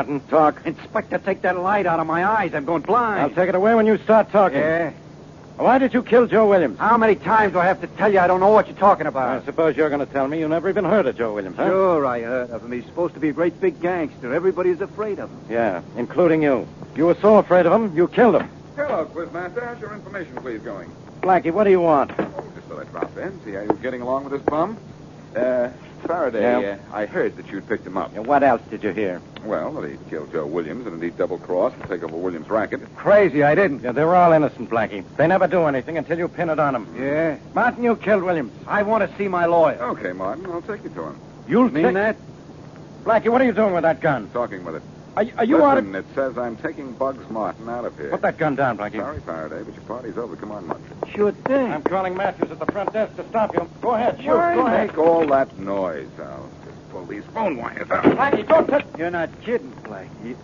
Martin. Talk. Inspector, take that light out of my eyes. I'm going blind. I'll take it away when you start talking. Yeah? Why did you kill Joe Williams? How many times do I have to tell you I don't know what you're talking I about? suppose you're going to tell me you never even heard of Joe Williams, huh? Sure, I heard of him. He's supposed to be a great big gangster. Everybody's afraid of him. Yeah, including you. You were so afraid of him, you killed him. Hello, Quizmaster. How's your information, please, going? Blackie, what do you want? Oh, just thought I'd drop in, see how you're getting along with this bum. Faraday, Yeah? I heard that you'd picked him up. And what else did you hear? Well, that he'd killed Joe Williams and he'd double-cross and take over Williams' racket. Crazy, I didn't. Yeah, they were all innocent, Blackie. They never do anything until you pin it on them. Yeah? Martin, you killed Williams. I want to see my lawyer. Okay, Martin, I'll take you to him. You'll mean that? Blackie, what are you doing with that gun? Talking with it. Are you out of... Listen, it says I'm taking Bugs Martin out of here. Put that gun down, Blackie. Sorry, Faraday, but your party's over. Come on, Martin. Sure thing. I'm calling Matthews at the front desk to stop you. Go ahead, shoot. Why Go ahead. make all that noise? I'll just pull these phone wires out. Blackie, don't touch... You're not kidding, Blackie.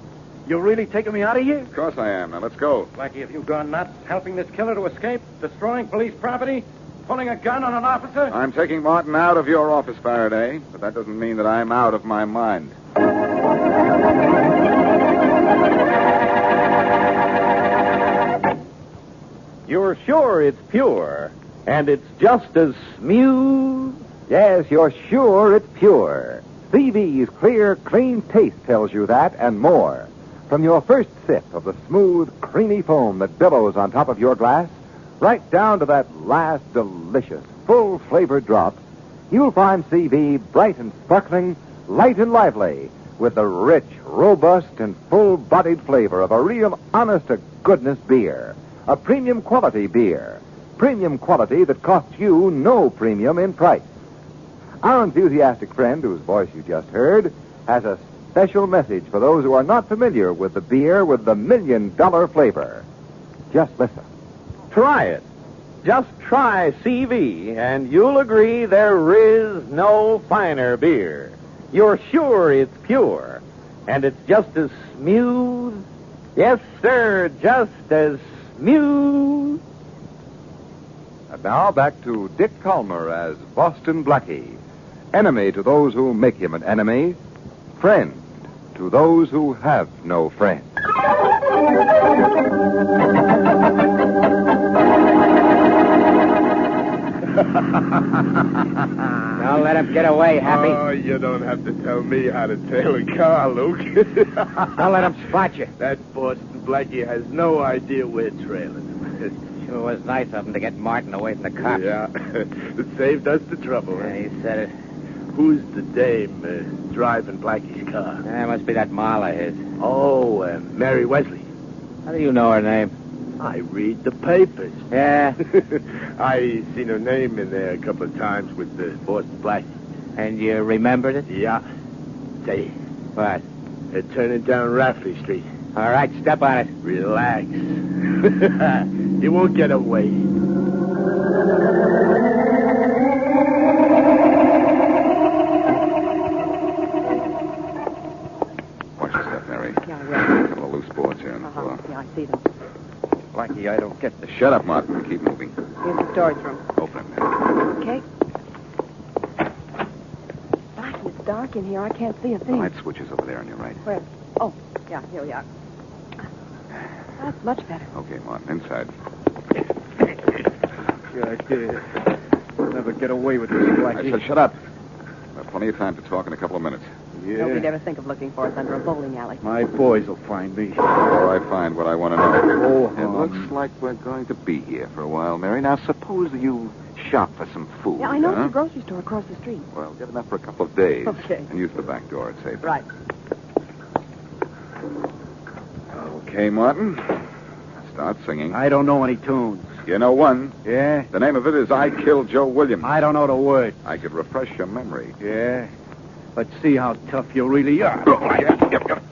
You're really taking me out of here? Of course I am. Now, let's go. Blackie, have you gone nuts? Helping this killer to escape? Destroying police property? Pulling a gun on an officer? I'm taking Martin out of your office, Faraday, but that doesn't mean that I'm out of my mind. You're sure it's pure, and it's just as smooth? Yes, you're sure it's pure. CV's clear, clean taste tells you that and more. From your first sip of the smooth, creamy foam that billows on top of your glass, right down to that last delicious, full-flavored drop, you'll find CV bright and sparkling, light and lively, with the rich, robust, and full-bodied flavor of a real honest-to-goodness beer. A premium quality beer. Premium quality that costs you no premium in price. Our enthusiastic friend, whose voice you just heard, has a special message for those who are not familiar with the beer with the $1 million flavor. Just listen. Try it. Just try CV, and you'll agree there is no finer beer. You're sure it's pure, and it's just as smooth. Yes, sir, just as smooth. And now back to Dick Calmer as Boston Blackie. Enemy to those who make him an enemy. Friend to those who have no friend. Don't let him get away, Happy. Oh, you don't have to tell me how to tail a car, Luke. Don't let him spot you. That Boston Blackie has no idea we're trailing him. Sure was nice of him to get Martin away from the cops. Yeah, it saved us the trouble. Yeah, he said it. Who's the dame driving Blackie's car? That must be that Marla of his. Oh, Mary Wesley. How do you know her name? I read the papers. Yeah? I seen her name in there a couple of times with the Boston Blackie. And you remembered it? Yeah. Say, What? they're turning down Rafferty Street. All right, step on it. Relax. You won't get away. Watch your step, Mary. Yeah, A yeah. couple of loose boards here on the floor. Yeah, I see them. Blackie, I don't get this. Shut up, Martin. Keep moving. Here's the storage room. Open it, Mary. Okay. Blackie, it's dark in here. I can't see a The thing. light switch is over there on your right. Where? Oh, yeah, here we are. That's much better. Okay, Martin. Inside. Good idea. We'll never get away with this, I Blackie. said shut up. We'll have plenty of time to talk in a couple of minutes. Nobody'd ever think of looking for us under a bowling alley. My boys will find me. Before I find what I want to know. Oh, It looks like we're going to be here for a while, Mary. Now, suppose you shop for some food. Yeah, I know huh? it's a grocery store across the street. Well, get enough for a couple of days. Okay. And use the back door. It's safe. Right. Okay, Martin. Start singing. I don't know any tunes. You know one. Yeah? The name of it is I Killed Joe Williams. I don't know the word. I could refresh your memory. Yeah? Let's see how tough you really are. Yep.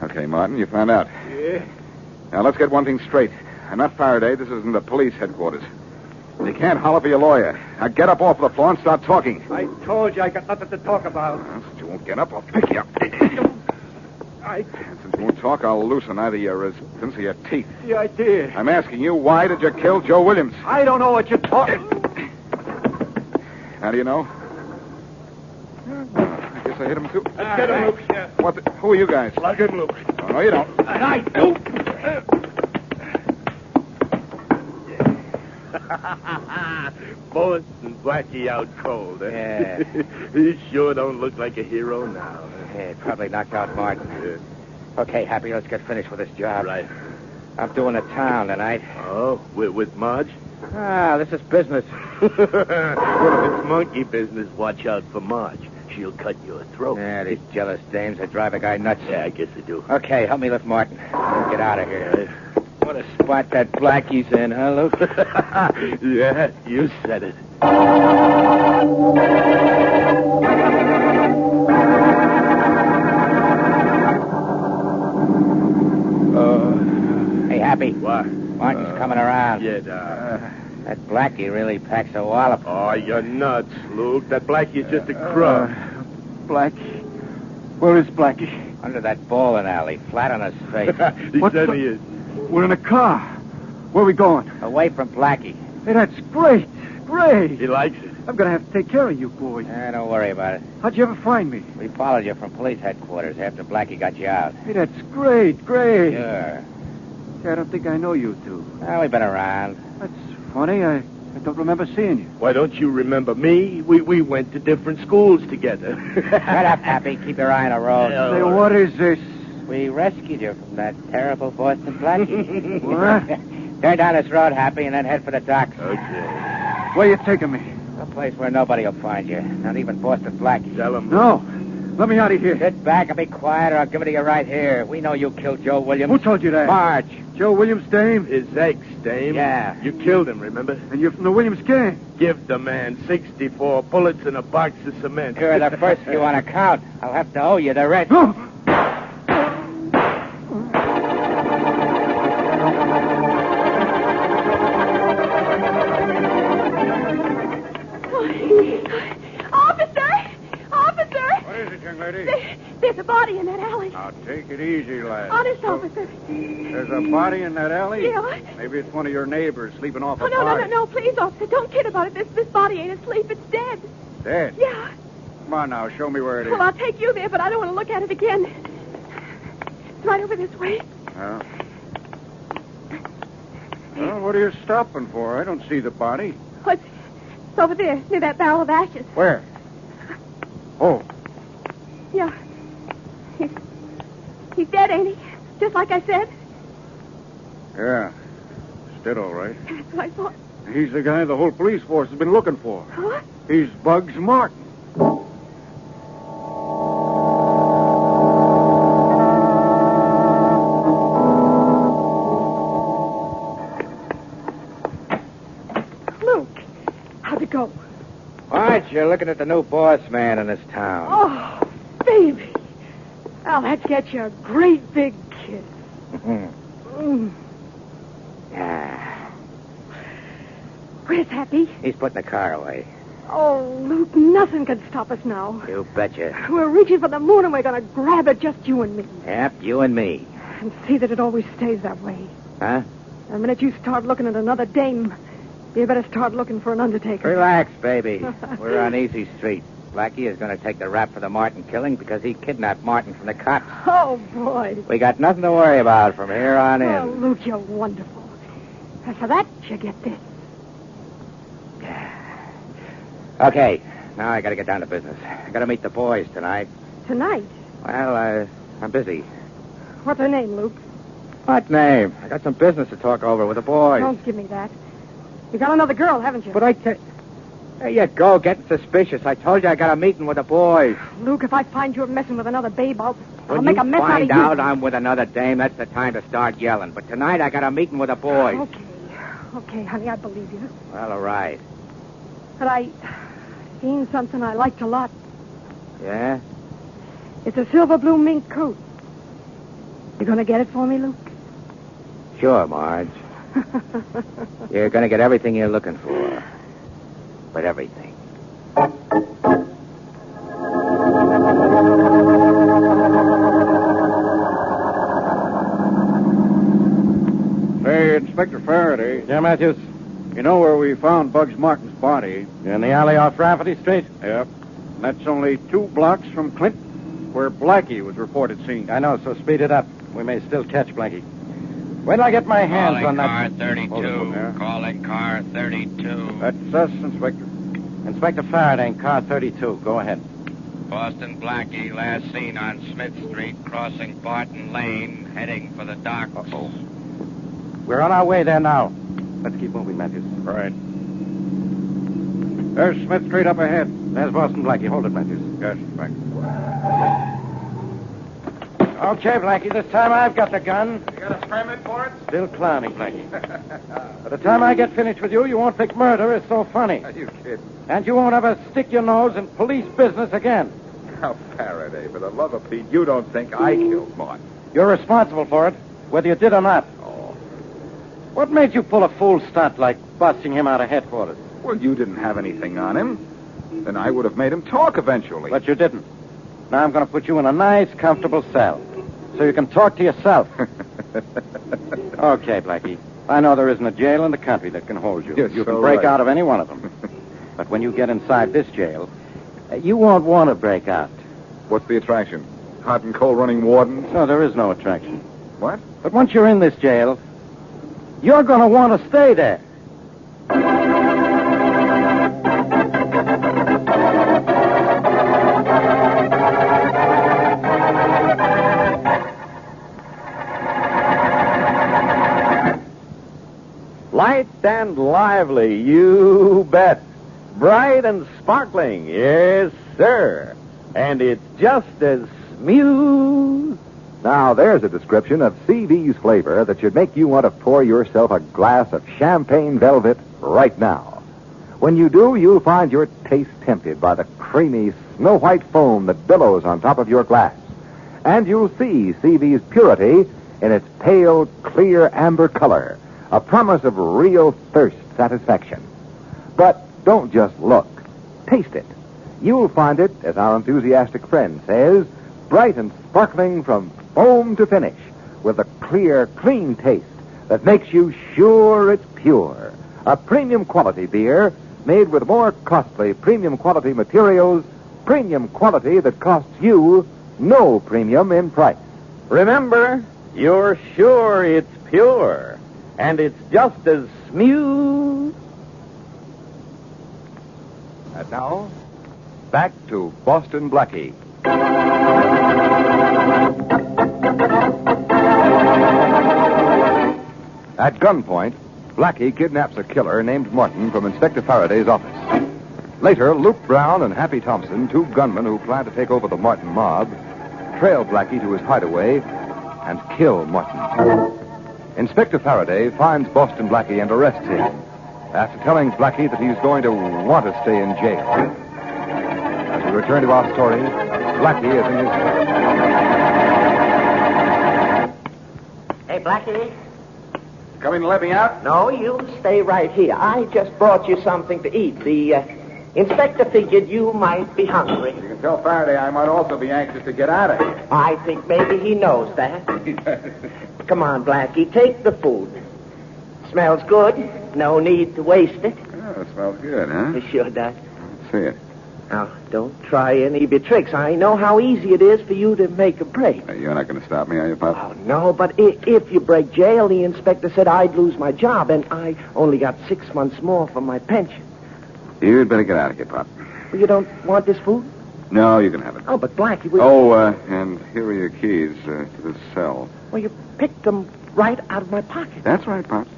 Okay, Martin, you found out. Yeah? Now, let's get one thing straight. I'm not Faraday. This isn't the police headquarters. You can't holler for your lawyer. Now, get up off the floor and start talking. I told you I got nothing to talk about. Well, since you won't get up, I'll pick you up. I... Since you won't talk, I'll loosen either your resistance or your teeth. The idea. I'm asking you, why did you kill Joe Williams? I don't know what you're talking... How do you know? I guess I hit him, too. Let's get him, Luke. What the... Who are you guys? Slug him, Luke. Oh, no, you don't. And I do. Boston Blackie out cold, eh? Yeah. He sure don't look like a hero now. Yeah, probably knocked out Martin. Okay, Happy, let's get finished with this job. Right. I'm doing the town tonight. Oh, with Marge? Ah, this is business. Well, if it's monkey business, watch out for Marge. She'll cut your throat. Yeah, these jealous dames that drive a guy nuts. Yeah, I guess they do. Okay, help me lift Martin. Get out of here. What a spot that Blackie's in, huh, Luke? Yeah, you said it. Hey, Happy. What? Martin's coming around. Yeah, That Blackie really packs a wallop. Oh, you're nuts, Luke. That Blackie's just a crumb. Blackie? Where is Blackie? Under that bowling alley, flat on his face. He What said the- he is. We're in a car. Where are we going? Away from Blackie. Hey, that's great. Great. He likes it. I'm going to have to take care of you boys. Don't worry about it. How'd you ever find me? We followed you from police headquarters after Blackie got you out. Hey, that's great. Great. Sure. I don't think I know you two. Well, we've been around. That's funny. I don't remember seeing you. Why don't you remember me? We went to different schools together. Shut up, Happy. Keep your eye on the road. Yeah. Say, what is this? We rescued you from that terrible Boston Blackie. What? Turn down this road, Happy, and then head for the docks. Okay. Where you taking me? A place where nobody will find you. Not even Boston Blackie. Tell him. No. Let me out of here. Sit back and be quiet, or I'll give it to you right here. We know you killed Joe Williams. Who told you that? Marge. Joe Williams' dame? His ex, dame. Yeah. You killed him, remember? And you're from the Williams gang? Give the man 64 bullets and a box of cement. You're the first you want to count. I'll have to owe you the rest. No. What is it, young lady? There's a body in that alley. Now, take it easy, lad. Honest, officer. There's a body in that alley? Yeah. Maybe it's one of your neighbors sleeping off Oh, a no, party. no, please, officer. Don't kid about it. This body ain't asleep. It's dead. Dead? Yeah. Come on now, show me where it is. Well, I'll take you there, but I don't want to look at it again. It's right over this way. Well, what are you stopping for? I don't see the body. Oh, it's over there, near that barrel of ashes. Where? Oh, Yeah. He's dead, ain't he? Just like I said. yeah. It's dead, all right. That's what I thought. He's the guy the whole police force has been looking for. Huh? He's Bugs Martin. Luke, how'd it go? Marge, you're looking at the new boss man in this town. Oh, baby. Well, let's get you a great big kiss. Mm. Yeah. Where's Happy? He's putting the car away. Oh, Luke, nothing can stop us now. You betcha. We're reaching for the moon and we're going to grab it, just you and me. Yep, you and me. And see that it always stays that way. Huh? The minute you start looking at another dame, you better start looking for an undertaker. Relax, baby. We're on easy street. Blackie is going to take the rap for the Martin killing because he kidnapped Martin from the cops. Oh, boy. We got nothing to worry about from here on Oh, in. Luke, you're wonderful. And for that, you get this. Okay, now I got to get down to business. I got to meet the boys tonight. Tonight. Well, I'm busy. What's her name, Luke? What name? I got some business to talk over with the boys. Don't give me that. You got another girl, haven't you? But I can't... There you go, getting suspicious. I told you I got a meeting with the boys. Luke, if I find you're messing with another babe, I'll When make you a mess out of find you. out I'm with another dame, that's the time to start yelling. But tonight I got a meeting with the boys. Okay, honey, I believe you. Well, all right. But I seen something I liked a lot. Yeah? It's a silver blue mink coat. You gonna get it for me, Luke? Sure, Marge. You're going to get everything you're looking for. But everything. Hey, Inspector Faraday. Yeah, Matthews. You know where we found Bugs Martin's body? In the alley off Rafferty Street? Yep. That's only 2 blocks from Clinton, where Blackie was reported seen. I know, so speed it up. We may still catch Blackie. Wait till I get my hands on that. Calling car 32. Calling car 32. That's us, Inspector. Inspector Faraday, car 32. Go ahead. Boston Blackie, last seen on Smith Street, crossing Barton Lane, heading for the docks. Uh-oh. We're on our way there now. Let's keep moving, Matthews. Right. There's Smith Street up ahead. There's Boston Blackie. Hold it, Matthews. Yes, Inspector. Okay, Blackie, this time I've got the gun. You got a permit for it? Still clowning, Blackie. By the time I get finished with you, you won't think murder is so funny. Are you kidding? And you won't ever stick your nose in police business again. Now, Faraday, for the love of Pete, you don't think I killed Martin. You're responsible for it, whether you did or not. Oh. What made you pull a fool stunt like busting him out of headquarters? Well, you didn't have anything on him. Then I would have made him talk eventually. But you didn't. Now I'm going to put you in a nice, comfortable cell so you can talk to yourself. Okay, Blackie. I know there isn't a jail in the country that can hold you. You're You so can break right. out of any one of them. But when you get inside this jail, you won't want to break out. What's the attraction? Hot and cold running wardens? No, there is no attraction. What? But once you're in this jail, you're going to want to stay there. Light and lively, you bet. Bright and sparkling, yes, sir. And it's just as smooth. Now, there's a description of CV's flavor that should make you want to pour yourself a glass of champagne velvet right now. When you do, you'll find your taste tempted by the creamy, snow-white foam that billows on top of your glass. And you'll see CV's purity in its pale, clear amber color, a promise of real thirst satisfaction. But don't just look. Taste it. You'll find it, as our enthusiastic friend says, bright and sparkling from foam to finish, with a clear, clean taste that makes you sure it's pure. A premium quality beer made with more costly premium quality materials, premium quality that costs you no premium in price. Remember, you're sure it's pure. And it's just as smooth. And now, back to Boston Blackie. At gunpoint, Blackie kidnaps a killer named Martin from Inspector Faraday's office. Later, Luke Brown and Happy Thompson, 2 gunmen who plan to take over the Martin mob, trail Blackie to his hideaway and kill Martin. Inspector Faraday finds Boston Blackie and arrests him after telling Blackie that he's going to want to stay in jail. As we return to our story, Blackie is in his cell. Hey, Blackie. Coming to let me out? No, you stay right here. I just brought you something to eat. The inspector figured you might be hungry. You can tell Faraday I might also be anxious to get out of here. I think maybe he knows that. Come on, Blackie, take the food. Smells good. No need to waste it. Oh, it smells good, huh? It sure does. Let's see it. Now, don't try any of your tricks. I know how easy it is for you to make a break. You're not going to stop me, are you, Pop? Oh, no, but if you break jail, the inspector said I'd lose my job, and I only got 6 months more for my pension. You'd better get out of here, Pop. Well, you don't want this food? No, you can have it. Oh, but Blackie, we... And here are your keys to this cell. Well, you picked them right out of my pocket. That's right, Pop.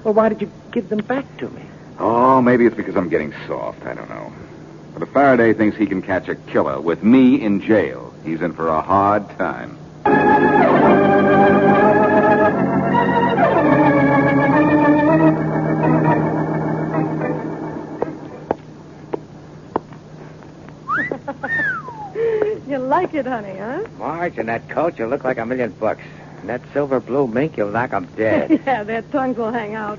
Well, why did you give them back to me? Oh, maybe it's because I'm getting soft. I don't know. But if Faraday thinks he can catch a killer with me in jail, he's in for a hard time. You like it, honey, huh? Marge, in that coat, you look like $1,000,000. And that silver blue mink, you'll knock 'em dead. Yeah, their tongues will hang out.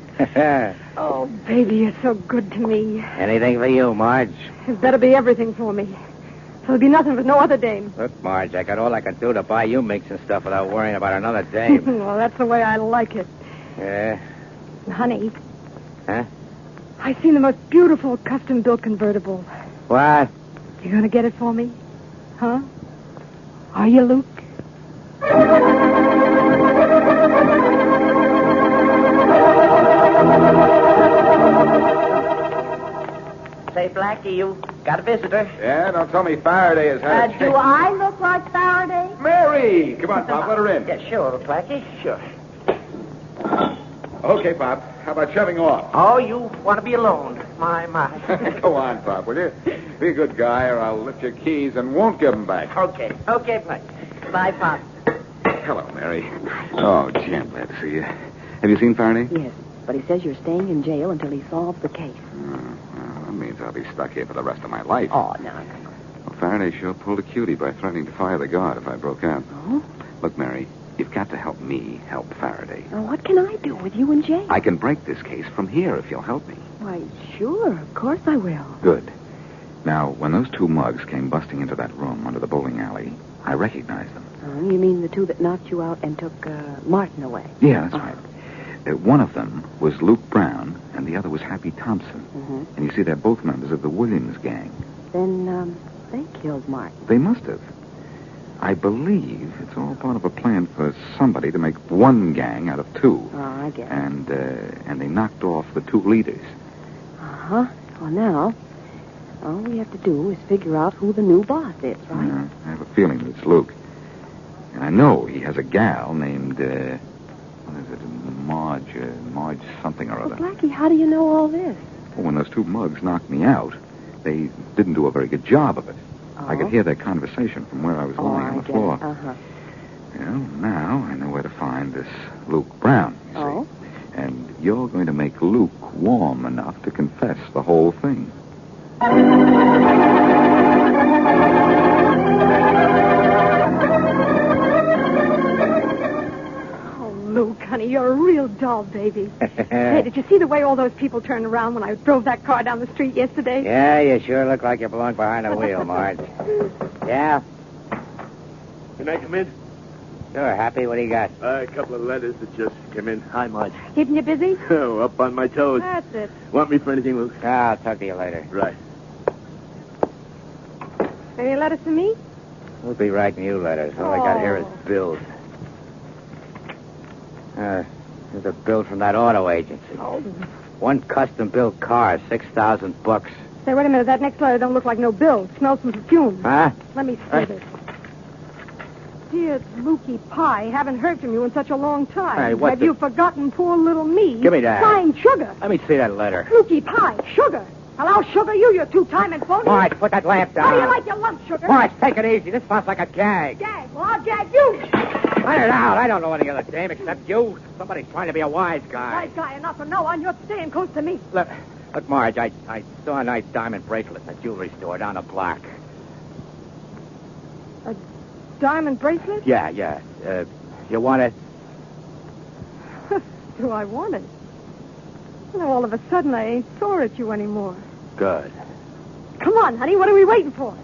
Oh, baby, you're so good to me. Anything for you, Marge. It better be everything for me. There'll be nothing for no other dame. Look, Marge, I got all I could do to buy you minks and stuff without worrying about another dame. Well, that's the way I like it. Yeah? Honey. Huh? I seen the most beautiful custom-built convertible. What? You gonna get it for me? Huh? Are you, Luke? Say, Blackie, you got a visitor. Yeah, don't tell me Faraday has had a Do I look like Faraday? Mary! Come on, Pop, let her in. Yeah, sure, Blackie, sure. Okay, Pop. How about shoving off? Oh, you want to be alone. My. Go on, Pop, will you? Be a good guy, or I'll lift your keys and won't give them back. Okay, Blackie. Bye, Pop. Hello, Mary. Oh, gee, I'm glad to see you. Have you seen Faraday? Yes, but he says you're staying in jail until he solves the case. Well, that means I'll be stuck here for the rest of my life. Oh, no. Well, Faraday sure pulled a cutie by threatening to fire the guard if I broke out. Oh? Look, Mary, you've got to help me help Faraday. Now, what can I do with you in jail? I can break this case from here if you'll help me. Why, sure, of course I will. Good. Now, when those two mugs came busting into that room under the bowling alley, I recognized them. Oh, you mean the two that knocked you out and took Martin away? Yeah, that's right. One of them was Luke Brown, and the other was Happy Thompson. Mm-hmm. And you see, they're both members of the Williams gang. Then, they killed Martin. They must have. I believe it's all part of a plan for somebody to make one gang out of two. Oh, I guess. And they knocked off the two leaders. Uh-huh. Well, now, all we have to do is figure out who the new boss is, right? Yeah, I have a feeling that it's Luke. And I know he has a gal named, what is it, Marge something or other. Well, Blackie, how do you know all this? Well, when those two mugs knocked me out, they didn't do a very good job of it. Oh? I could hear their conversation from where I was lying on the floor. Uh-huh. Well, now I know where to find this Luke Brown, you see. Oh? And you're going to make Luke warm enough to confess the whole thing. Luke, honey, you're a real doll baby. Hey, did you see the way all those people turned around when I drove that car down the street yesterday? Yeah, you sure look like you belong behind the wheel, Marge. Yeah? Can I come in? Sure, Happy. What do you got? A couple of letters that just came in. Hi, Marge. Keeping you busy? Oh, up on my toes. That's it. Want me for anything, Luke? I'll talk to you later. Right. Any letters to me? We'll be writing you letters. All I got here is bills. There's a bill from that auto agency. Oh. One custom-built car, $6,000. Say, wait a minute. That next letter don't look like no bill. It smells some perfume. Huh? Let me see this. Dear Lukey Pie, haven't heard from you in such a long time. Hey, what Have the- you forgotten poor little me? Give me that. Signed Sugar. Let me see that letter. Lukey Pie, Sugar. Hello, Sugar, you two-time and phony. Marge, put that lamp down. How do you like your lunch, Sugar? Marge, take it easy. This sounds like a gag. Gag. Well, I'll gag you. Let it out. I don't know any other dame except you. Somebody's trying to be a wise guy. Nice guy enough to know on you're staying close to me. Look, Marge, I saw a nice diamond bracelet in a jewelry store down the block. A diamond bracelet? Yeah. You want it? Do I want it? You know, all of a sudden I ain't sore at you anymore. Good. Come on, honey. What are we waiting for?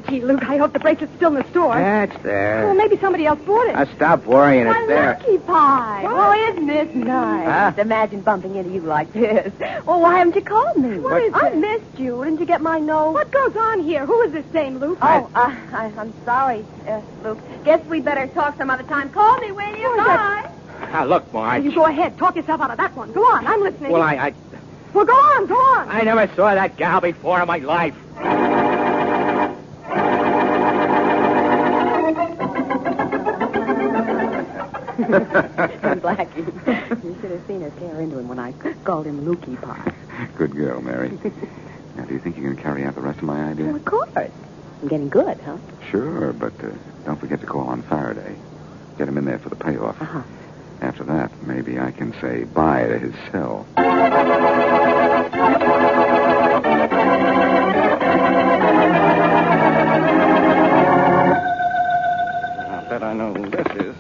Gee, Luke, I hope the bracelet's still in the store. That's there. Well, maybe somebody else bought it. Now stop worrying. It's Why, there. Lucky Pie. Oh, isn't this nice? Huh? Just imagine bumping into you like this. Well, why haven't you called me? What is I it? missed you. Didn't you get my note? What goes on here? Who is this dame, Luke? Oh, I'm sorry, Luke. Guess we better talk some other time. Call me, will you? Who is Bye. Now, look, Marge. You go ahead. Talk yourself out of that one. Go on. I'm listening. Well, I Well, go on. Go on. I never saw that gal before in my life. And Blackie, you should have seen her stare into him when I called him Lukey Pie. Good girl, Mary. Now, do you think you can carry out the rest of my idea? Well, of course. I'm getting good, huh? Sure, but don't forget to call on Faraday. Get him in there for the payoff. Uh-huh. After that, maybe I can say bye to his cell. I bet I know who this is.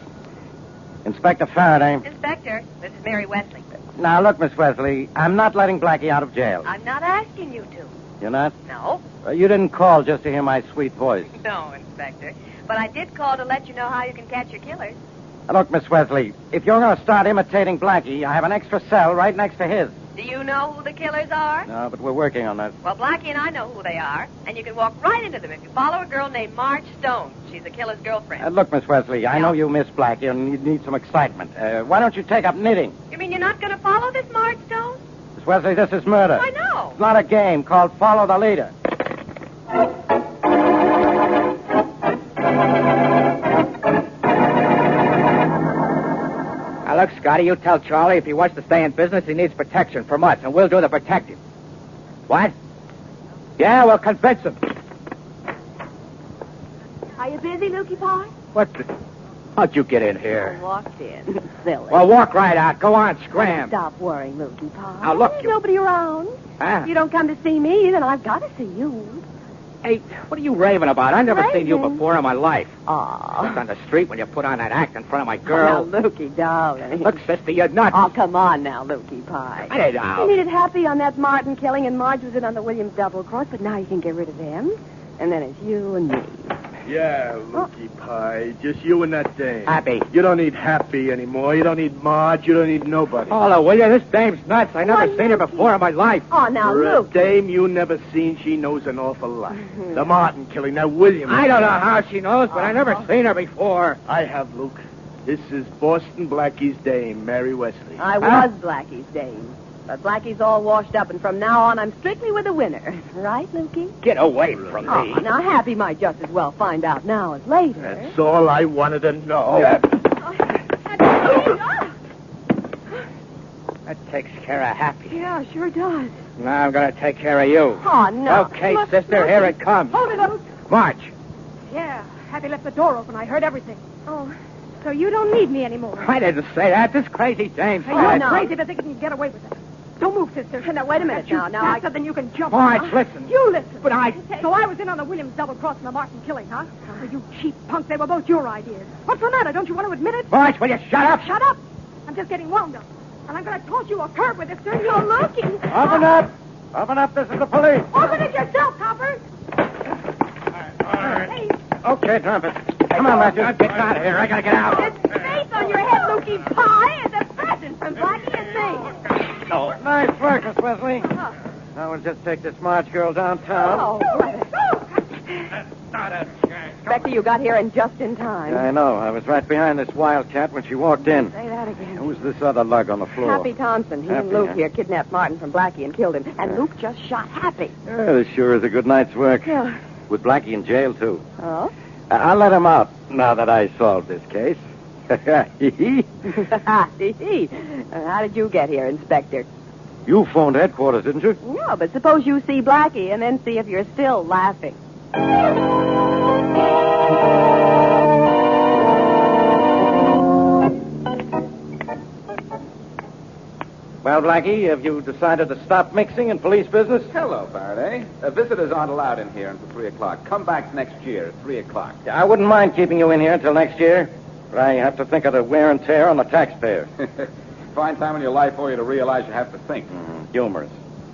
Inspector Faraday. Inspector, this is Mary Wesley. Now, look, Miss Wesley, I'm not letting Blackie out of jail. I'm not asking you to. You're not? No. You didn't call just to hear my sweet voice. No, Inspector. But I did call to let you know how you can catch your killers. Look, Miss Wesley, if you're going to start imitating Blackie, I have an extra cell right next to his. Do you know who the killers are? No, but we're working on that. Well, Blackie and I know who they are, and you can walk right into them if you follow a girl named Marge Stone. She's the killer's girlfriend. Look, Miss Wesley, I Yeah. know you miss Blackie and you need some excitement. Why don't you take up knitting? You mean you're not going to follow this Marge Stone? Miss Wesley, this is murder. I know. It's not a game called Follow the Leader. Now, look, Scotty, you tell Charlie if he wants to stay in business, he needs protection from us, and we'll do the protecting. What? Yeah, we'll convince him. Are you busy, Lukey Pie? What the... How'd you get in here? Walked in. Silly. Well, walk right out. Go on, scram. Stop worrying, Lukey Pie. Now, look, There's you- nobody around. Huh? If you don't come to see me, then I've got to see you. Hey, what are you raving about? I've never seen you Raving? before in my life. Aw. Just on the street when you put on that act in front of my Now, girl. Lukey, darling. Look, sister, you're nuts. Oh, come on now, Lukey Pie. I don't You know. needed Happy on that Martin killing, and Marge was in on the Williams double cross, but now you can get rid of them. And then it's you and me. Yeah, Lukey Pie. Just you and that dame. Happy. You don't need Happy anymore. You don't need Marge. You don't need nobody. Oh, will you? This dame's nuts. I never Why, seen her Lukey. before in my life. Oh, now, For a Luke. dame you never seen, she knows an awful lot. The Martin killing, that William. I don't know how she knows, but I never seen her before. I have, Luke. This is Boston Blackie's dame, Mary Wesley. I was Blackie's dame. But Blackie's all washed up, and from now on, I'm strictly with the winner. Right, Lukey? Get away from Oh, me. now, Happy might just as well find out now as later. That's all I wanted to know. That takes care of Happy. Yeah, sure does. Now I'm going to take care of you. Oh, no. Okay, Look, sister, Luke. here it comes. Hold it up. March. Yeah, Happy left the door open. I heard everything. Oh, so you don't need me anymore. I didn't say that. This crazy dame's Hey, Oh, you're no. crazy to think you can get away with it. Don't move, sister. Now, wait a minute You now. Now, faster than you can jump. Marge, huh? listen. You listen. But I... So I was in on the Williams double cross and the Martin killing, huh? Well, you cheap punk, they were both your ideas. What's the matter? Don't you want to admit it? March, will you shut up? Shut up. I'm just getting wound up. And I'm going to toss you a curb with this thing. You're lucky. Open up. Open up. This is the police. Open it yourself, Copper. Hey, Okay, trumpet. Come on, Matthew. Get out of here. I got to get out. this face on your head, Lukey Pie, is a present from Blackie and me. No. Nice work, Miss Wesley. Now we'll just take this Marge girl downtown. Oh, brother. Becky, you got here just in time. I know. I was right behind this wildcat when she walked in. Say that again. Who's this other lug on the floor? Happy Thompson. He and Happy, Luke huh? here kidnapped Martin from Blackie and killed him. And Luke just shot Happy. Yeah, this sure is a good night's work. Yeah. With Blackie in jail, too. Oh? I'll let him out now that I solved this case. How did you get here, Inspector? You phoned headquarters, didn't you? No, but suppose you see Blackie and then see if you're still laughing. Well, Blackie, have you decided to stop mixing in police business? Hello, Faraday. Visitors aren't allowed in here until 3 o'clock. Come back next year at 3 o'clock. Yeah, I wouldn't mind keeping you in here until next year, but I have to think of the wear and tear on the taxpayer. Fine time in your life for you to realize you have to think. Humorous.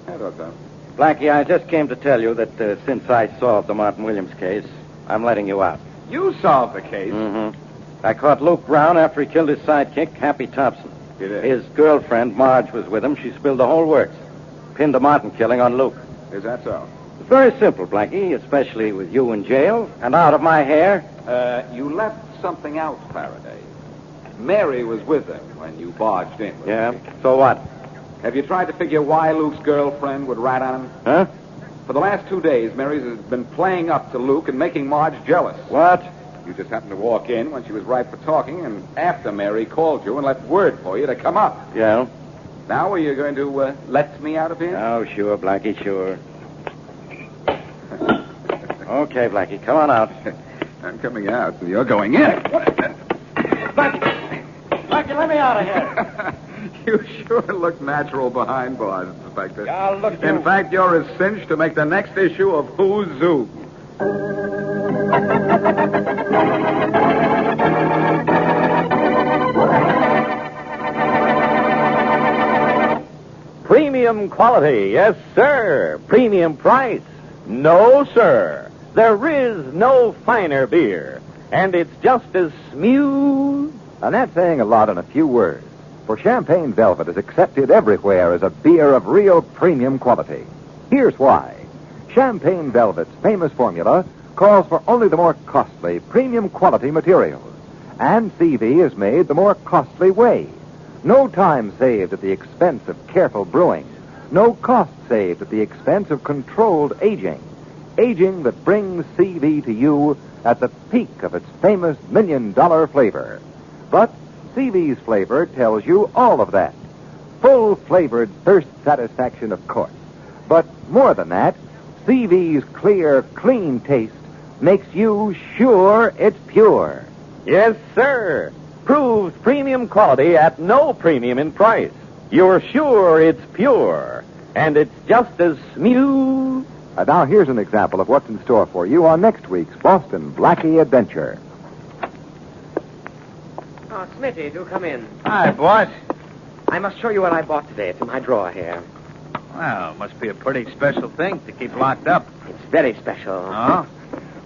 I thought so. Blackie, I just came to tell you that since I solved the Martin Williams case, I'm letting you out. You solved the case. Mm-hmm. I caught Luke Brown after he killed his sidekick, Happy Thompson. You did? His girlfriend, Marge, was with him. She spilled the whole works. Pinned the Martin killing on Luke. Is that so? It's very simple, Blackie, especially with you in jail and out of my hair. You left something out, Faraday. Mary was with them when you barged in. Yeah? So what? Have you tried to figure why Luke's girlfriend would rat on him? Huh? For the last 2 days, Mary's has been playing up to Luke and making Marge jealous. What? You just happened to walk in when she was ripe for talking, and after Mary called you and left word for you to come up. Yeah? Now are you going to let me out of here? Oh, sure, Blackie, sure. Okay, Blackie, come on out. I'm coming out, and you're going in. Blackie, let me out of here. You sure look natural behind bars, Inspector. Yeah, look, In fact, you're as cinched to make the next issue of Who's Zoo. Premium quality, yes, sir. Premium price, no, sir. There is no finer beer, and it's just as smooth And that's saying a lot in a few words. For Champagne Velvet is accepted everywhere as a beer of real premium quality. Here's why. Champagne Velvet's famous formula calls for only the more costly, premium quality materials. And CV is made the more costly way. No time saved at the expense of careful brewing. No cost saved at the expense of controlled aging. Aging that brings CV to you at the peak of its famous $1 million flavor. But CV's flavor tells you all of that. Full-flavored thirst satisfaction, of course. But more than that, CV's clear, clean taste makes you sure it's pure. Yes, sir. Proves premium quality at no premium in price. You're sure it's pure. And it's just as smooth. Now, here's an example of what's in store for you on next week's Boston Blackie Adventure. Oh, Smitty, do come in. Hi, boss. I must show you what I bought today. It's in my drawer here. Well, must be a pretty special thing to keep locked up. It's very special. Oh?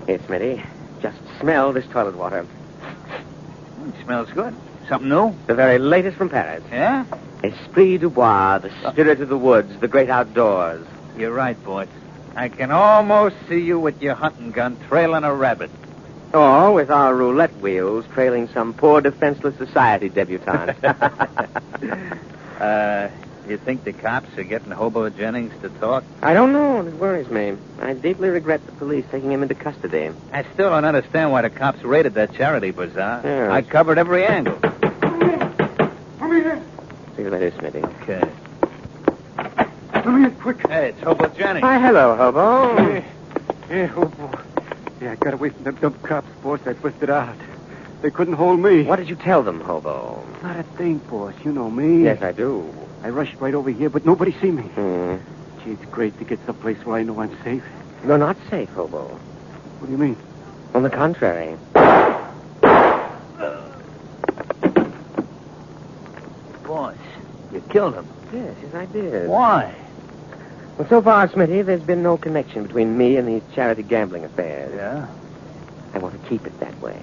Here, Smitty. Just smell this toilet water. It smells good. Something new? The very latest from Paris. Yeah? Esprit du bois, the spirit of the woods, the great outdoors. You're right, boss. I can almost see you with your hunting gun trailing a rabbit. Or with our roulette wheels trailing some poor defenseless society debutante. You think the cops are getting Hobo Jennings to talk? I don't know. It worries me. I deeply regret the police taking him into custody. I still don't understand why the cops raided that charity bazaar. Yeah. I covered every angle. Come here. See you later, Smitty. Okay. Come here, quick. Hey, it's Hobo Jennings. Hi, hello, Hobo. Yeah, oh, boy. Yeah, I got away from them dumb cops, boss. I busted out. They couldn't hold me. What did you tell them, Hobo? Not a thing, boss. You know me. Yes, I do. I rushed right over here, but nobody see me. Hmm. Gee, it's great to get someplace where I know I'm safe. You're not safe, Hobo. What do you mean? On the contrary. Boss, you killed him. Yes, I did. Why? Well, so far, Smitty, there's been no connection between me and these charity gambling affairs. Yeah? I want to keep it that way.